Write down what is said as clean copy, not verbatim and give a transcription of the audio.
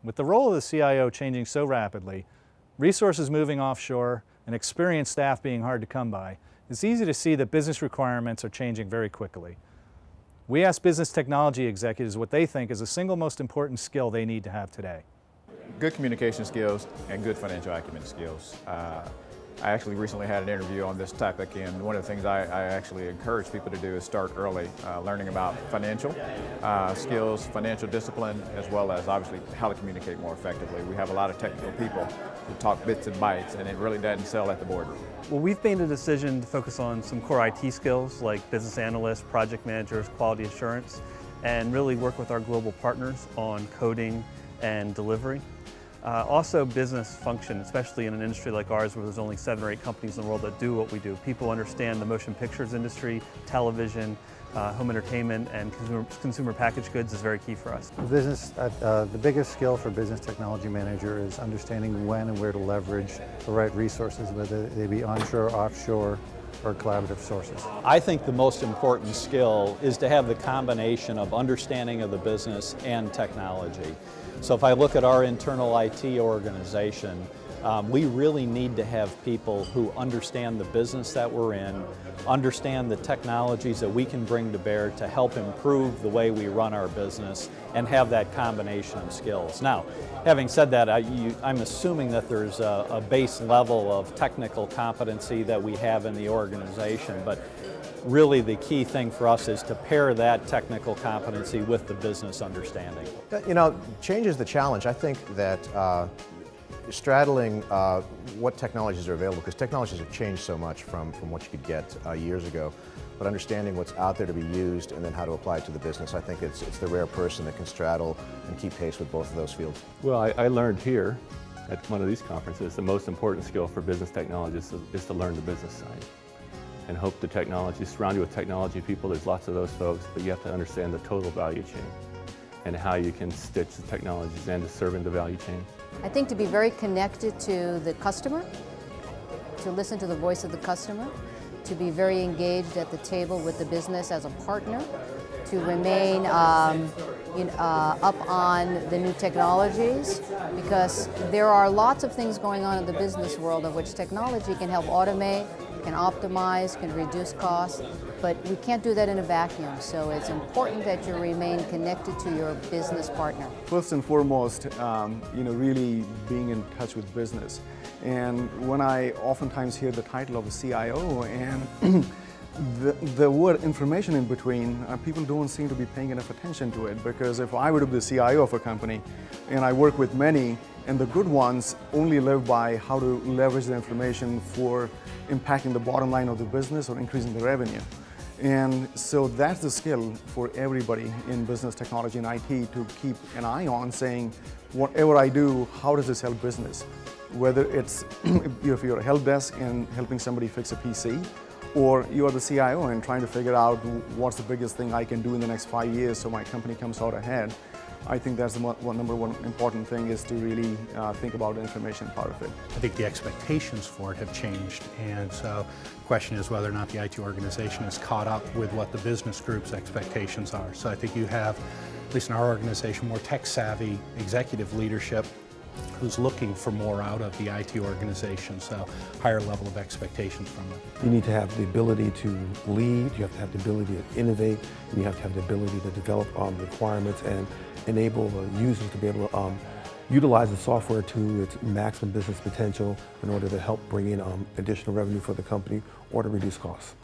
With the role of the CIO changing so rapidly, resources moving offshore, and experienced staff being hard to come by, it's easy to see that business requirements are changing very quickly. We asked business technology executives what they think is the single most important skill they need to have today. Good communication skills and good financial acumen skills. I actually recently had an interview on this topic, and one of the things I actually encourage people to do is start early, learning about financial skills, financial discipline, as well as obviously how to communicate more effectively. We have a lot of technical people who talk bits and bytes, and it really doesn't sell at the boardroom. Well, we've made a decision to focus on some core IT skills like business analysts, project managers, quality assurance, and really work with our global partners on coding and delivery. Also business function, especially in an industry like ours where there's only 7 or 8 companies in the world that do what we do. People understand the motion pictures industry, television, home entertainment, and consumer packaged goods is very key for us. The biggest skill for business technology manager is understanding when and where to leverage the right resources, whether they be onshore, offshore, or collaborative sources. I think the most important skill is to have the combination of understanding of the business and technology. So if I look at our internal IT organization, we really need to have people who understand the business that we're in, understand the technologies that we can bring to bear to help improve the way we run our business, and have that combination of skills. Now, having said that, I'm assuming that there's a base level of technical competency that we have in the organization, but really the key thing for us is to pair that technical competency with the business understanding. You know, change is the challenge. I think that straddling what technologies are available, because technologies have changed so much from what you could get years ago, but understanding what's out there to be used and then how to apply it to the business, I think it's the rare person that can straddle and keep pace with both of those fields. Well, I learned here at one of these conferences the most important skill for business technologists is to learn the business side and hope the technology, surround you with technology people. There's lots of those folks, but you have to understand the total value chain and how you can stitch the technologies into serving the value chain. I think to be very connected to the customer, to listen to the voice of the customer, to be very engaged at the table with the business as a partner, to remain up on the new technologies, because there are lots of things going on in the business world of which technology can help automate, can optimize, can reduce costs, but we can't do that in a vacuum. So it's important that you remain connected to your business partner. First and foremost, really being in touch with business. And when I oftentimes hear the title of a CIO and the word information in between, people don't seem to be paying enough attention to it, because if I were to be the CIO of a company and I work with many, and the good ones only live by how to leverage the information for impacting the bottom line of the business or increasing the revenue. And so that's the skill for everybody in business technology and IT to keep an eye on, saying, whatever I do, how does this help business? Whether it's if you're a help desk and helping somebody fix a PC, or you are the CIO and trying to figure out what's the biggest thing I can do in the next 5 years so my company comes out ahead. I think that's the number one important thing, is to really think about the information part of it. I think the expectations for it have changed, and so the question is whether or not the IT organization is caught up with what the business group's expectations are. So I think you have, at least in our organization, more tech-savvy executive leadership who's looking for more out of the IT organization, so higher level of expectations from them. You need to have the ability to lead, you have to have the ability to innovate, and you have to have the ability to develop requirements and enable users to be able to utilize the software to its maximum business potential in order to help bring in additional revenue for the company or to reduce costs.